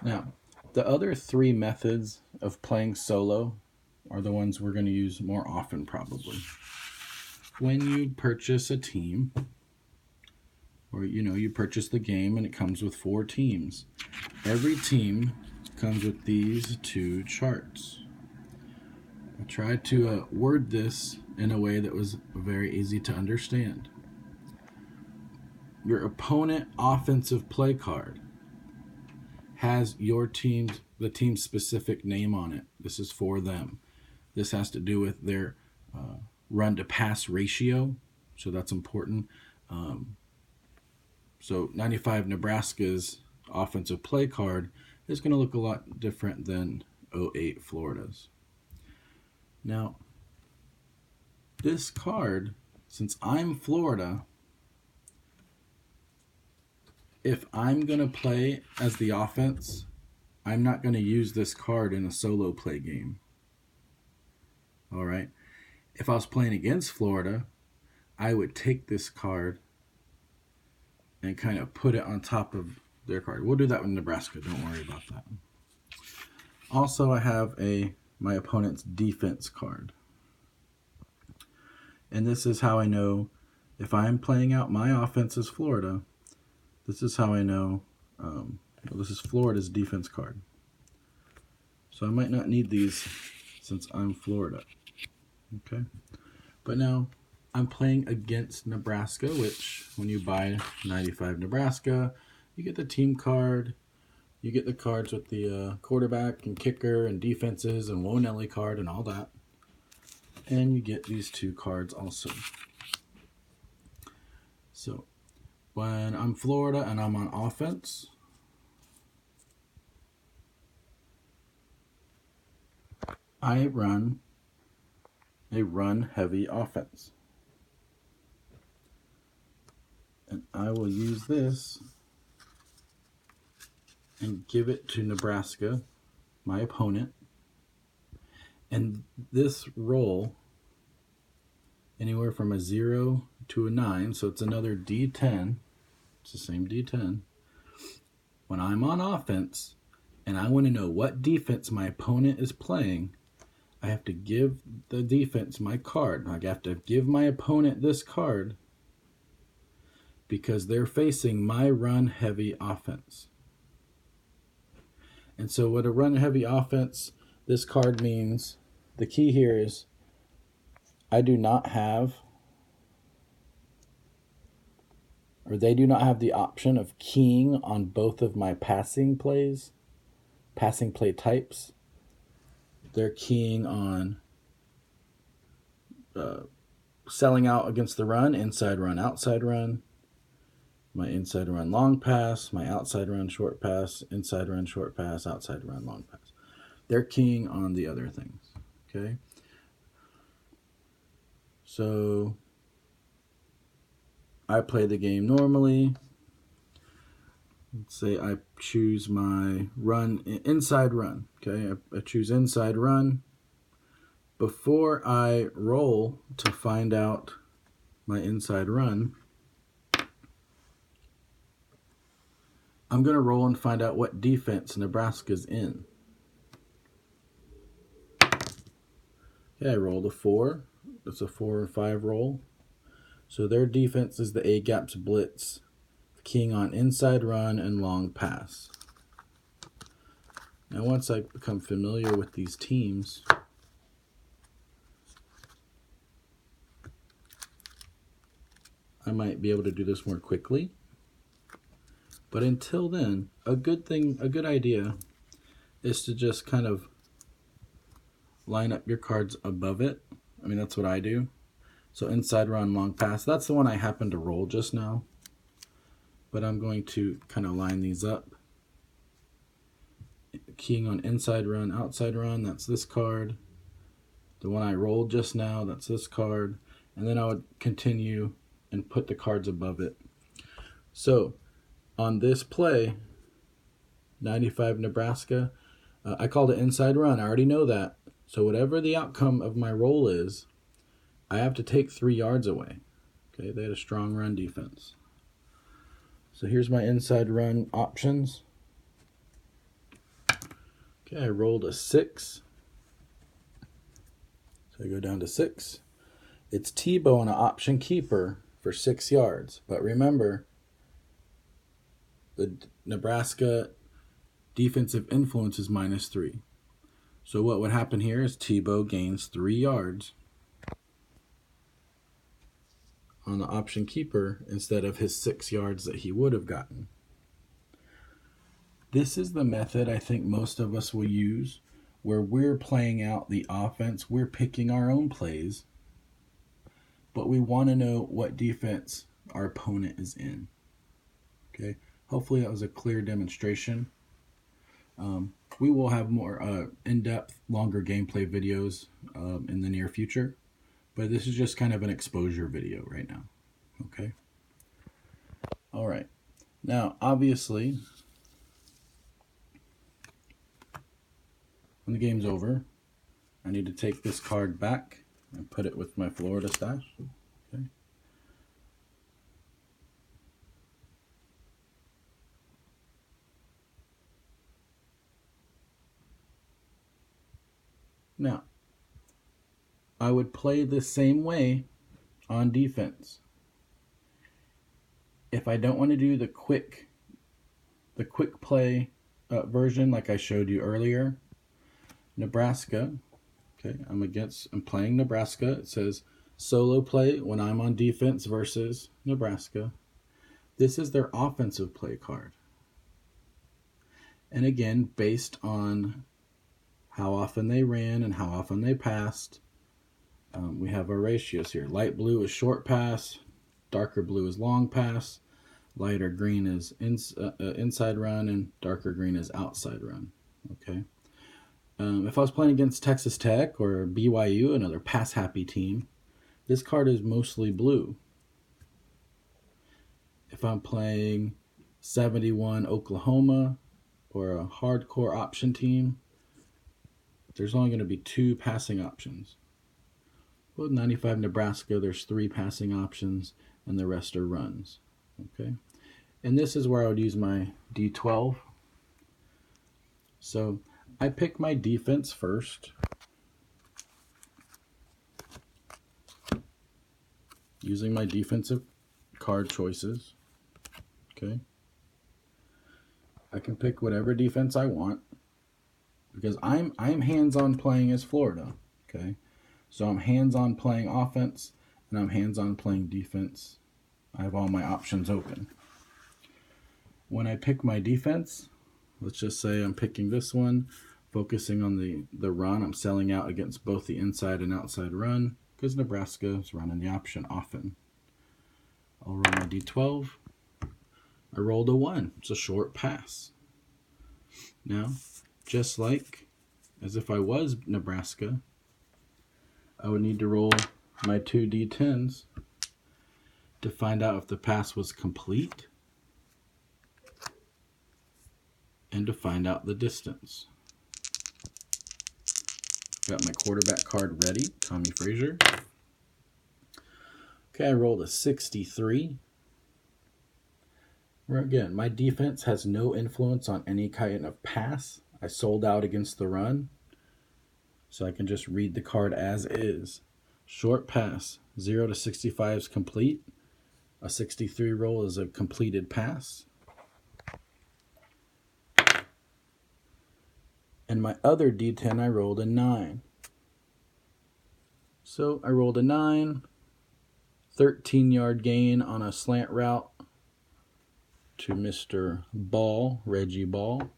Now, the other three methods of playing solo are the ones we're going to use more often probably. When you purchase a team, or you purchase the game and it comes with 4 teams. Every team comes with these 2 charts. I tried to word this in a way that was very easy to understand. Your opponent offensive play card has the team's specific name on it. This is for them. This has to do with their run to pass ratio, so that's important. So 95 Nebraska's offensive play card is going to look a lot different than 08 Florida's. Now, this card, since I'm Florida, if I'm going to play as the offense, I'm not going to use this card in a solo play game. All right? If I was playing against Florida, I would take this card and kind of put it on top of their card. We'll do that with Nebraska. Don't worry about that. Also, I have my opponent's defense card. And this is how I know if I'm playing out my offense as Florida, this is how I know this is Florida's defense card. So I might not need these since I'm Florida. Okay? But now I'm playing against Nebraska, which when you buy 95 Nebraska, you get the team card, you get the cards with the quarterback and kicker and defenses and Nellie card and all that. And you get these 2 cards also. So when I'm Florida and I'm on offense, I run a run-heavy offense. And I will use this and give it to Nebraska, my opponent. And this roll, anywhere from a 0 to a 9, so it's another D10. It's the same D10. When I'm on offense and I want to know what defense my opponent is playing, I have to give the defense my card. I have to give my opponent this card because they're facing my run-heavy offense. And so with a run-heavy offense, this card means the key here is I do not have, or they do not have the option of keying on both of my passing play types. They're keying on selling out against the run, inside run, outside run, my inside run, long pass, my outside run, short pass, inside run, short pass, outside run, long pass. They're keying on the other things, okay? So I play the game normally. Let's say I choose my inside run, okay? I choose inside run. Before I roll to find out my inside run, I'm going to roll and find out what defense Nebraska's in. Okay, I rolled a 4. It's a 4 or 5 roll. So their defense is the A-gaps blitz, keying on inside run and long pass. Now once I become familiar with these teams, I might be able to do this more quickly. But until then, a good idea is to just kind of line up your cards above it. I mean, that's what I do. So inside run, long pass. That's the one I happened to roll just now. But I'm going to kind of line these up. Keying on inside run, outside run, that's this card. The one I rolled just now, that's this card. And then I would continue and put the cards above it. So on this play, 95 Nebraska, I called it inside run. I already know that. So whatever the outcome of my roll is, I have to take 3 yards away. Okay, they had a strong run defense. So here's my inside run options. Okay, I rolled a 6. So I go down to 6. It's Tebow and an option keeper for 6 yards. But remember, the Nebraska defensive influence is -3. So what would happen here is Tebow gains 3 yards on the option keeper instead of his 6 yards that he would have gotten. This is the method I think most of us will use, where we're playing out the offense, we're picking our own plays, but we want to know what defense our opponent is in. Okay, hopefully that was a clear demonstration. We will have more in-depth, longer gameplay videos in the near future, but this is just kind of an exposure video right now. Okay. All right. Now, obviously, when the game's over, I need to take this card back and put it with my Florida stash. Okay. Now, I would play the same way on defense. If I don't want to do the quick play version like I showed you earlier, Nebraska. Okay, I'm playing Nebraska. It says solo play when I'm on defense versus Nebraska. This is their offensive play card. And again, based on how often they ran and how often they passed, we have our ratios here. Light blue is short pass, darker blue is long pass, lighter green is inside run, and darker green is outside run. Okay. If I was playing against Texas Tech or BYU, another pass-happy team, this card is mostly blue. If I'm playing 71 Oklahoma or a hardcore option team, there's only going to be 2 passing options. With 95 Nebraska, there's 3 passing options, and the rest are runs. Okay, and this is where I would use my D12. So I pick my defense first. Using my defensive card choices. Okay. I can pick whatever defense I want because I'm hands-on playing as Florida. Okay. So I'm hands-on playing offense and I'm hands-on playing defense. I have all my options open. When I pick my defense, let's just say I'm picking this one, focusing on the run. I'm selling out against both the inside and outside run because Nebraska is running the option often. I'll roll my D12. I rolled a 1. It's a short pass. Now, just like as if I was Nebraska, I would need to roll my 2 D10s to find out if the pass was complete and to find out the distance. Got my quarterback card ready, Tommy Frazier. Okay, I rolled a 63. Again, my defense has no influence on any kind of pass. I sold out against the run, so I can just read the card as is. Short pass, 0 to 65 is complete. A 63 roll is a completed pass. And my other D10, I rolled a 9. So I rolled a 9, 13-yard gain on a slant route to Mr. Ball, Reggie Ball.